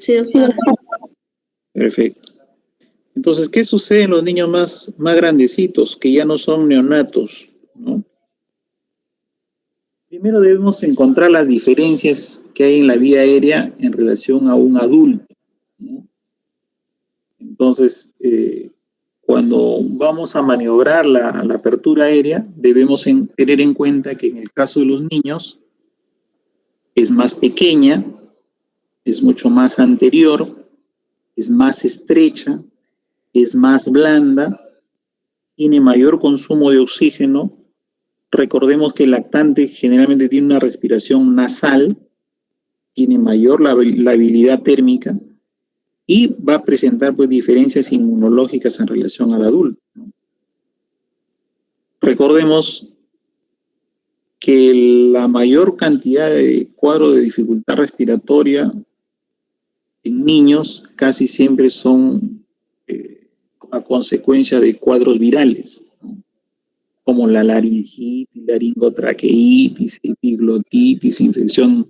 Sí, doctor. Perfecto. Entonces, ¿qué sucede en los niños más grandecitos, que ya no son neonatos, ¿no? Primero debemos encontrar las diferencias que hay en la vía aérea en relación a un adulto, ¿no? Entonces, cuando vamos a maniobrar la apertura aérea, debemos tener en cuenta que en el caso de los niños es más pequeña, es mucho más anterior, es más estrecha, es más blanda, tiene mayor consumo de oxígeno. Recordemos que el lactante generalmente tiene una respiración nasal, tiene mayor labilidad térmica y va a presentar pues diferencias inmunológicas en relación al adulto, ¿no? Recordemos que la mayor cantidad de cuadros de dificultad respiratoria en niños casi siempre son a consecuencia de cuadros virales, ¿no? Como la laringitis, laringotraqueitis, epiglotitis, infección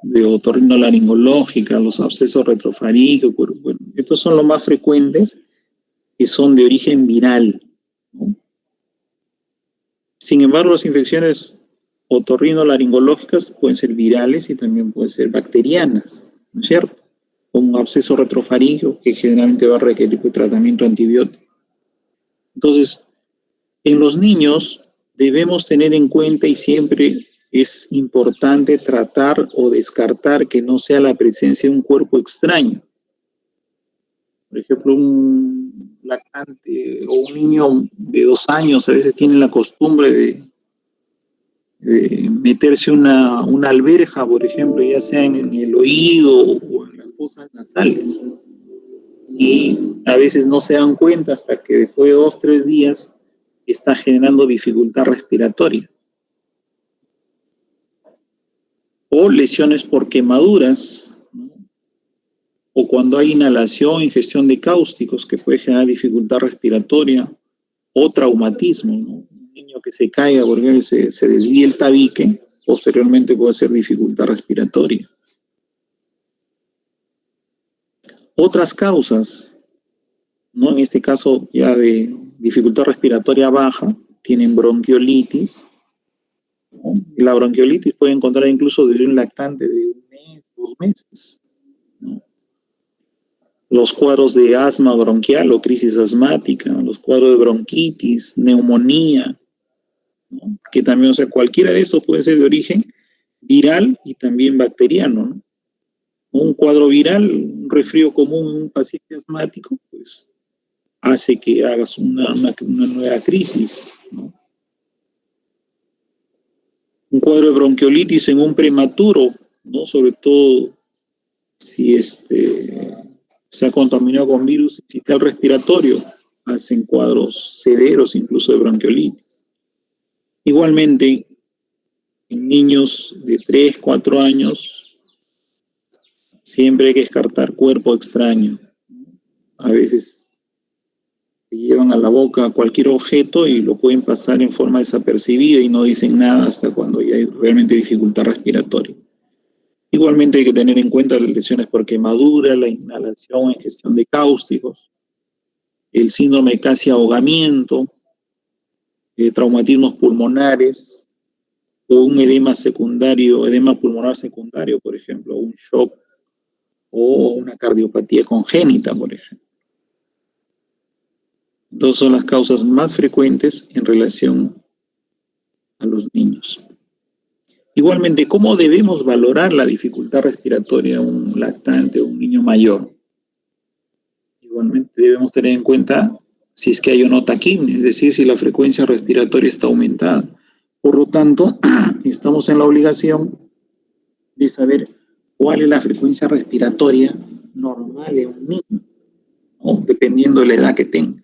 de otorrinolaringológica, los abscesos retrofaríngicos. Bueno, estos son los más frecuentes, que son de origen viral, ¿no? Sin embargo, las infecciones otorrinolaringológicas pueden ser virales y también pueden ser bacterianas, ¿no es cierto? Un absceso retrofaríngeo que generalmente va a requerir un tratamiento antibiótico. Entonces, en los niños debemos tener en cuenta, y siempre es importante tratar o descartar que no sea la presencia de un cuerpo extraño. Por ejemplo, un lactante o un niño de 2 años a veces tiene la costumbre de meterse una alberja, por ejemplo, ya sea en el oído o en las fosas nasales. Y a veces no se dan cuenta hasta que después de 2 o 3 días está generando dificultad respiratoria. O lesiones por quemaduras, ¿no? O cuando hay inhalación, ingestión de cáusticos, que puede generar dificultad respiratoria, o traumatismo, ¿no? Un niño que se caiga porque se desvíe el tabique, posteriormente puede ser dificultad respiratoria. Otras causas, ¿no? En este caso ya de dificultad respiratoria baja, tienen bronquiolitis, ¿no? La bronquiolitis puede encontrar incluso desde un lactante de 1 mes, 2 meses, ¿no? Los cuadros de asma bronquial o crisis asmática, los cuadros de bronquitis, neumonía, ¿no? Que también, o sea, cualquiera de estos puede ser de origen viral y también bacteriano, ¿no? Un cuadro viral, un resfrío común en un paciente asmático, pues hace que hagas una nueva crisis, ¿no? Un cuadro de bronquiolitis en un prematuro, ¿no? Sobre todo si se ha contaminado con virus sincitial respiratorio, hacen cuadros severos incluso de bronquiolitis. Igualmente, en niños de 3, 4 años, siempre hay que descartar cuerpo extraño. A veces se llevan a la boca cualquier objeto y lo pueden pasar en forma desapercibida y no dicen nada hasta cuando ya hay realmente dificultad respiratoria. Igualmente hay que tener en cuenta las lesiones por quemadura, la inhalación, ingestión de cáusticos, el síndrome casi ahogamiento, traumatismos pulmonares o un edema secundario, edema pulmonar secundario, por ejemplo, un shock o una cardiopatía congénita, por ejemplo. Entonces son las causas más frecuentes en relación a los niños. Igualmente, ¿cómo debemos valorar la dificultad respiratoria de un lactante o un niño mayor? Igualmente debemos tener en cuenta si es que hay o no taquimia, es decir, si la frecuencia respiratoria está aumentada. Por lo tanto, estamos en la obligación de saber cuál es la frecuencia respiratoria normal de un niño, ¿no? Dependiendo de la edad que tenga.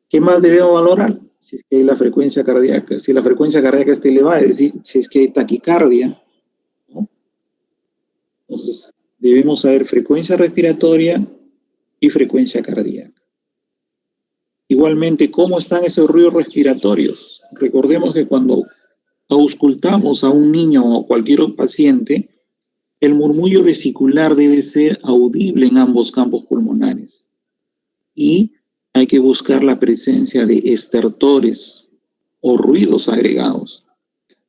¿Qué más debemos valorar? Si es que hay la frecuencia cardíaca, si la frecuencia cardíaca está elevada, es decir, si es que hay taquicardia, ¿no? Entonces, debemos saber frecuencia respiratoria y frecuencia cardíaca. Igualmente, ¿cómo están esos ruidos respiratorios? Recordemos que cuando auscultamos a un niño o cualquier paciente, El murmullo vesicular debe ser audible en ambos campos pulmonares y hay que buscar la presencia de estertores o ruidos agregados,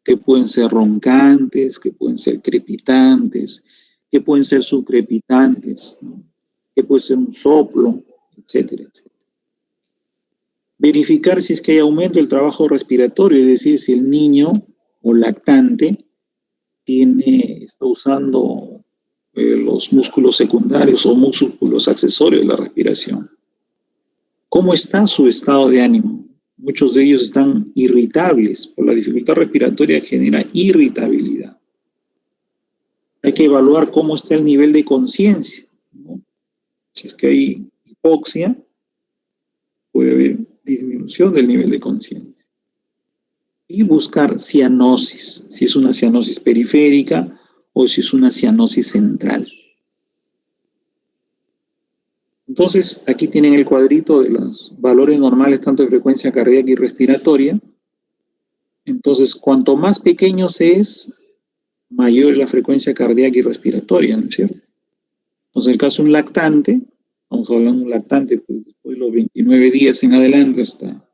que pueden ser roncantes, que pueden ser crepitantes, que pueden ser subcrepitantes, ¿no? Que puede ser un soplo, etcétera, etcétera. Verificar si es que hay aumento del trabajo respiratorio, es decir, si el niño o lactante está usando los músculos secundarios o músculos accesorios de la respiración. ¿Cómo está su estado de ánimo? Muchos de ellos están irritables, por la dificultad respiratoria genera irritabilidad. Hay que evaluar cómo está el nivel de conciencia, ¿no? Si es que hay hipoxia, puede haber disminución del nivel de conciencia. Y buscar cianosis, si es una cianosis periférica o si es una cianosis central. Entonces, aquí tienen el cuadrito de los valores normales tanto de frecuencia cardíaca y respiratoria. Entonces, cuanto más pequeño se es, mayor es la frecuencia cardíaca y respiratoria, ¿no es cierto? Entonces, en el caso de un lactante, vamos a hablar de un lactante, pues después de los 29 días en adelante hasta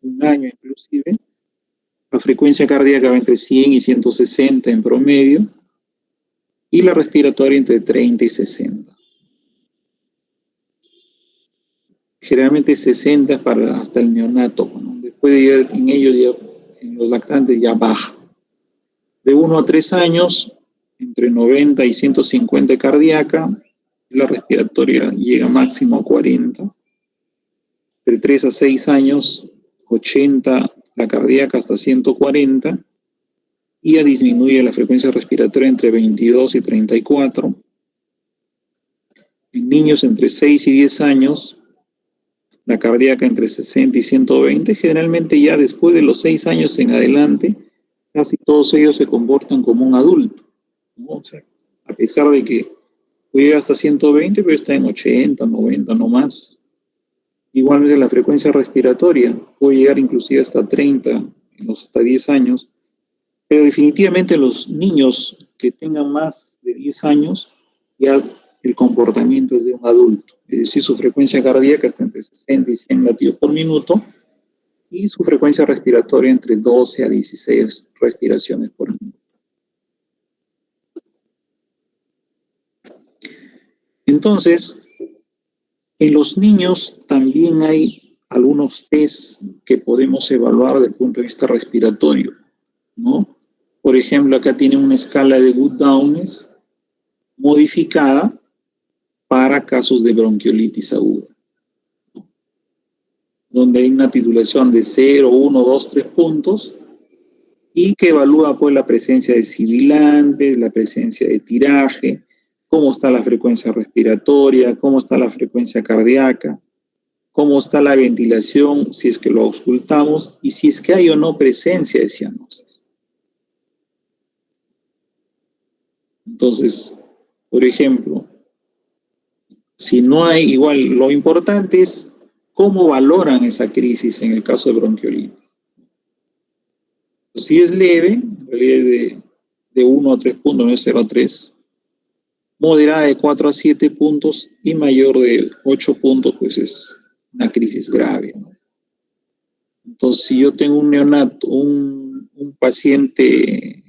un año inclusive, la frecuencia cardíaca va entre 100 y 160 en promedio y la respiratoria entre 30 y 60. Generalmente 60 para hasta el neonato, ¿no? Después de ir en ellos, ya, en los lactantes ya baja. De 1 a 3 años, entre 90 y 150 cardíaca, la respiratoria llega máximo a 40. De 3 a 6 años, 80 la cardíaca hasta 140, y ya disminuye la frecuencia respiratoria entre 22 y 34. En niños entre 6 y 10 años, la cardíaca entre 60 y 120, generalmente ya después de los 6 años en adelante, casi todos ellos se comportan como un adulto, ¿no? O sea, a pesar de que puede llegar hasta 120, pero está en 80, 90, no más. Igualmente la frecuencia respiratoria puede llegar inclusive hasta 30, hasta 10 años, pero definitivamente los niños que tengan más de 10 años, ya el comportamiento es de un adulto, es decir, su frecuencia cardíaca está entre 60 y 100 latidos por minuto y su frecuencia respiratoria entre 12 a 16 respiraciones por minuto. Entonces, en los niños también hay algunos test que podemos evaluar desde el punto de vista respiratorio, ¿no? Por ejemplo, acá tiene una escala de Good-Downes modificada para casos de bronquiolitis aguda, donde hay una titulación de 0, 1, 2, 3 puntos y que evalúa pues la presencia de sibilantes, la presencia de tiraje, cómo está la frecuencia respiratoria, cómo está la frecuencia cardíaca, cómo está la ventilación, si es que lo auscultamos, y si es que hay o no presencia de cianosis. Entonces, por ejemplo, si no hay, igual lo importante es cómo valoran esa crisis en el caso de bronquiolitis. Si es leve, en realidad es de 1 a 3 puntos, no es 0 a 3, moderada de 4 a 7 puntos y mayor de 8 puntos, pues es una crisis grave, ¿no? Entonces, si yo tengo un neonato, un paciente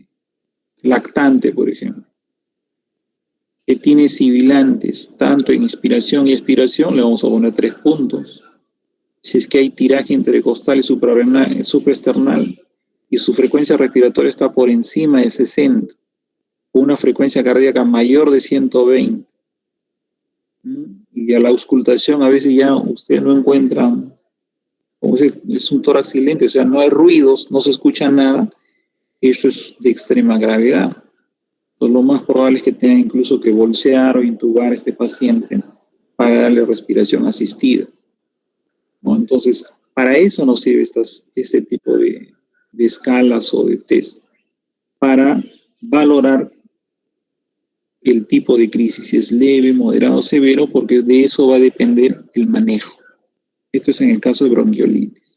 lactante, por ejemplo, que tiene sibilantes tanto en inspiración y expiración, le vamos a poner 3 puntos. Si es que hay tiraje intercostal y supraesternal y su frecuencia respiratoria está por encima de 60, una frecuencia cardíaca mayor de 120, y a la auscultación a veces ya ustedes no encuentran, como es un tórax silente, o sea, no hay ruidos, no se escucha nada, esto es de extrema gravedad. Entonces, lo más probable es que tengan incluso que bolsear o intubar a este paciente para darle respiración asistida, ¿no? Entonces, para eso nos sirve este tipo de escalas o de test, para valorar el tipo de crisis, si es leve, moderado o severo, porque de eso va a depender el manejo. Esto es en el caso de bronquiolitis.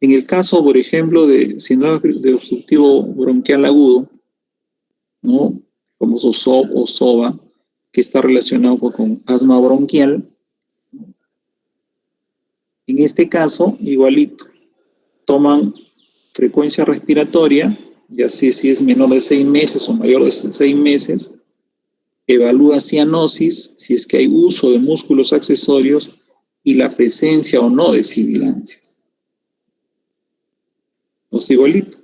En el caso, por ejemplo, de síndrome de obstructivo bronquial agudo, ¿no? famoso SOB o SOBA, que está relacionado con asma bronquial. En este caso, igualito, toman frecuencia respiratoria, ya sé si es menor de 6 meses o mayor de 6 meses, evalúa cianosis, si es que hay uso de músculos accesorios y la presencia o no de sibilancias. O sea, igualito,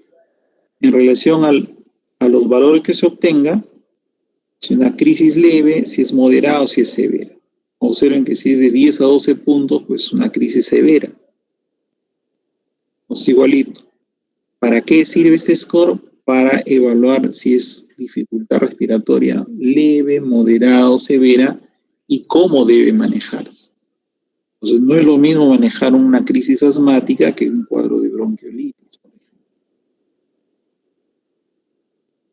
en relación a los valores que se obtenga, si una crisis leve, si es moderada o si es severa. Observen que si es de 10 a 12 puntos, pues una crisis severa. O sea, igualito. ¿Para qué sirve este score? Para evaluar si es dificultad respiratoria leve, moderada o severa y cómo debe manejarse. Entonces, no es lo mismo manejar una crisis asmática que un cuadro de bronquiolitis.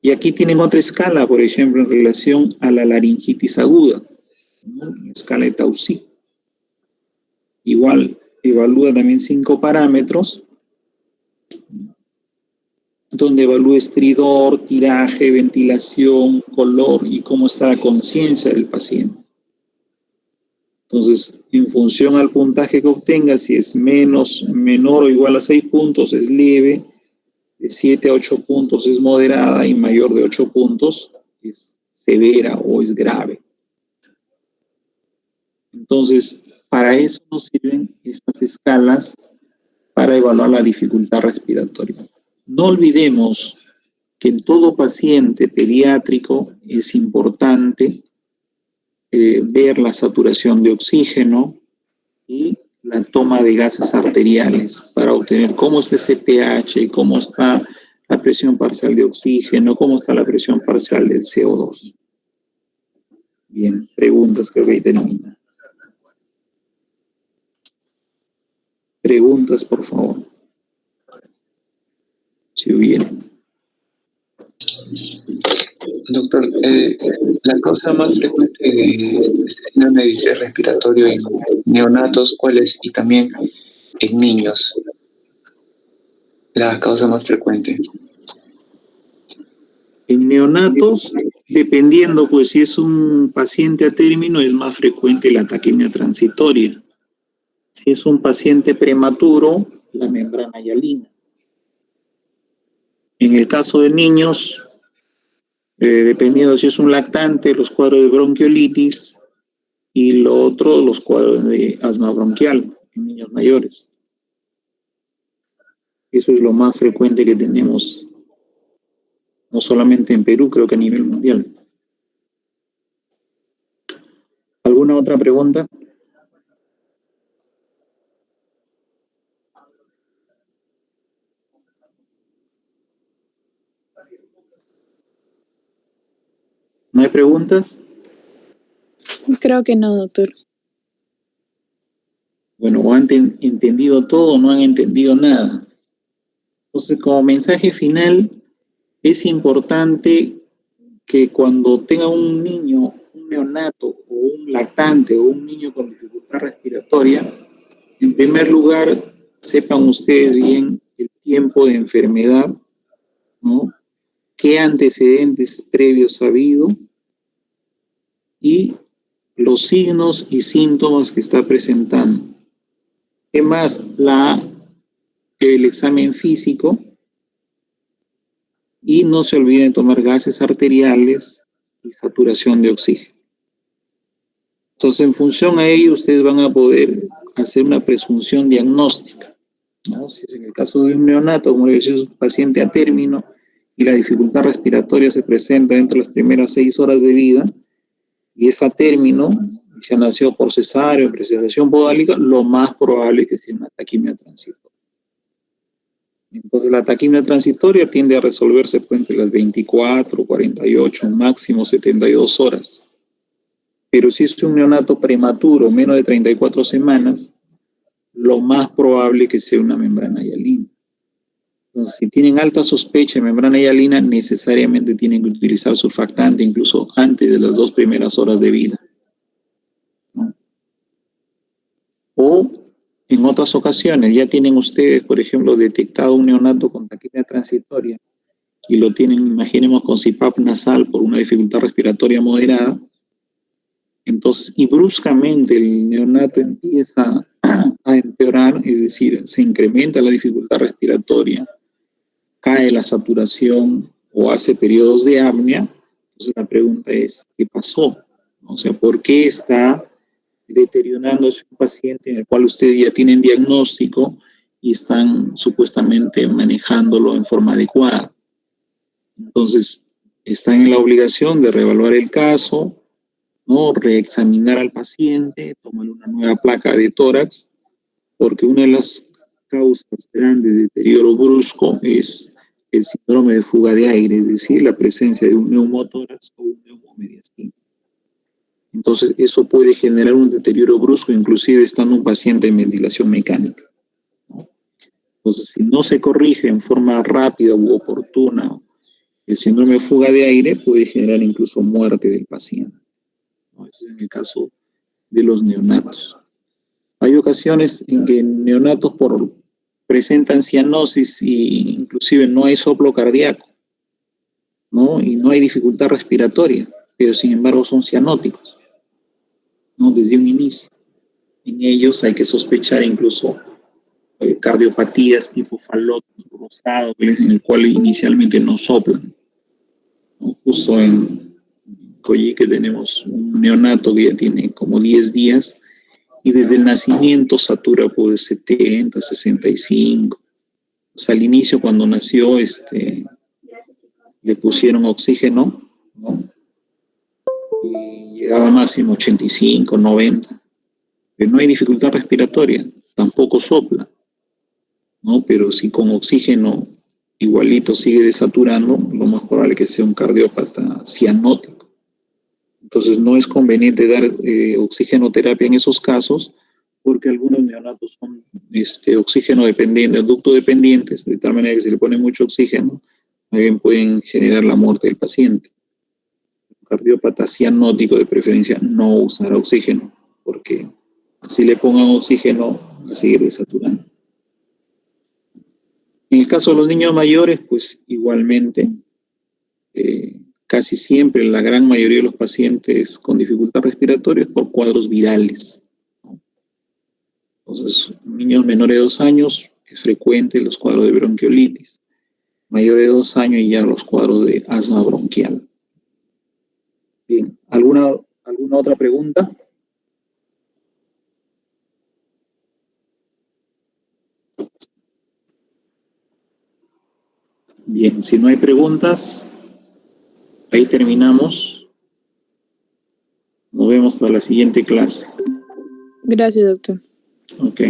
Y aquí tienen otra escala, por ejemplo, en relación a la laringitis aguda, ¿no? La escala de Tausig. Igual, evalúa también 5 parámetros, donde evalúa estridor, tiraje, ventilación, color y cómo está la conciencia del paciente. Entonces, en función al puntaje que obtenga, si es menor o igual a 6 puntos, es leve, de 7 a 8 puntos es moderada y mayor de 8 puntos es severa o es grave. Entonces, para eso nos sirven estas escalas para evaluar la dificultad respiratoria. No olvidemos que en todo paciente pediátrico es importante ver la saturación de oxígeno y la toma de gases arteriales para obtener cómo está ese pH, cómo está la presión parcial de oxígeno, cómo está la presión parcial del CO2. Bien, preguntas, creo que ahí termina. Preguntas, por favor. Si hubiera. Doctor, la causa más frecuente de este síndrome de distrés respiratorio en neonatos, ¿cuál es? Y también en niños, la causa más frecuente. En neonatos, dependiendo, pues si es un paciente a término, es más frecuente la taquimia transitoria. Si es un paciente prematuro, la membrana hialina. En el caso de niños, dependiendo si es un lactante, los cuadros de bronquiolitis y lo otro, los cuadros de asma bronquial en niños mayores. Eso es lo más frecuente que tenemos, no solamente en Perú, creo que a nivel mundial. ¿Alguna otra pregunta? ¿No hay preguntas? Creo que no, doctor. Bueno, o han entendido todo o no han entendido nada. Entonces, como mensaje final, es importante que cuando tenga un niño, un neonato o un lactante o un niño con dificultad respiratoria, en primer lugar, sepan ustedes bien el tiempo de enfermedad, ¿no? ¿Qué antecedentes previos ha habido? Y los signos y síntomas que está presentando. Además, el examen físico, y no se olviden tomar gases arteriales y saturación de oxígeno. Entonces, en función a ello, ustedes van a poder hacer una presunción diagnóstica, ¿no? Si es en el caso de un neonato, como les decía, es un paciente a término y la dificultad respiratoria se presenta entre las primeras 6 horas de vida y es a término, si nació por cesárea o presentación podálica, lo más probable es que sea una taquimia transitoria. Entonces la taquimia transitoria tiende a resolverse entre las 24, 48, máximo 72 horas. Pero si es un neonato prematuro, menos de 34 semanas, lo más probable es que sea una membrana hialina. Entonces, si tienen alta sospecha de membrana hialina, necesariamente tienen que utilizar surfactante, incluso antes de las 2 primeras horas de vida, ¿no? O en otras ocasiones, ya tienen ustedes, por ejemplo, detectado un neonato con taquimia transitoria y lo tienen, imaginemos, con CPAP nasal por una dificultad respiratoria moderada, entonces, y bruscamente el neonato empieza a empeorar, es decir, se incrementa la dificultad respiratoria, cae la saturación o hace periodos de apnea, entonces la pregunta es, ¿qué pasó? O sea, ¿por qué está deteriorándose un paciente en el cual ustedes ya tienen diagnóstico y están supuestamente manejándolo en forma adecuada? Entonces, están en la obligación de reevaluar el caso, ¿no? Reexaminar al paciente, tomar una nueva placa de tórax, porque una de las causas grandes de deterioro brusco es el síndrome de fuga de aire, es decir, la presencia de un neumotórax o un neumomediastino. Entonces, eso puede generar un deterioro brusco, inclusive estando un paciente en ventilación mecánica, ¿no? Entonces, si no se corrige en forma rápida u oportuna, el síndrome de fuga de aire puede generar incluso muerte del paciente, ¿no? Ese es en el caso de los neonatos. Hay ocasiones en que neonatos presentan cianosis e inclusive no hay soplo cardíaco, ¿no? Y no hay dificultad respiratoria, pero sin embargo son cianóticos, ¿no? Desde un inicio. En ellos hay que sospechar incluso cardiopatías tipo Fallot rosado, en el cual inicialmente no soplan, ¿no? Justo en Coyique tenemos un neonato que ya tiene como 10 días y desde el nacimiento satura por 70, 65. O sea, al inicio cuando nació le pusieron oxígeno, ¿no? Y llegaba máximo 85, 90. Pero no hay dificultad respiratoria, tampoco sopla, ¿no? Pero si con oxígeno igualito sigue desaturando, lo más probable es que sea un cardiópata cianótico. Entonces no es conveniente dar oxigenoterapia en esos casos porque algunos neonatos son oxígeno dependientes, ducto dependientes, de tal manera que si le ponen mucho oxígeno, también pueden generar la muerte del paciente. Un cardiópata cianótico de preferencia no usará oxígeno porque si le pongan oxígeno va a seguir desaturando. En el caso de los niños mayores, pues igualmente, casi siempre la gran mayoría de los pacientes con dificultad respiratoria es por cuadros virales, ¿no? Entonces, niños menores de 2 años es frecuente los cuadros de bronquiolitis, mayor de 2 años y ya los cuadros de asma bronquial. Bien, ¿alguna otra pregunta? Bien, si no hay preguntas, ahí terminamos. Nos vemos hasta la siguiente clase. Gracias, doctor. Ok.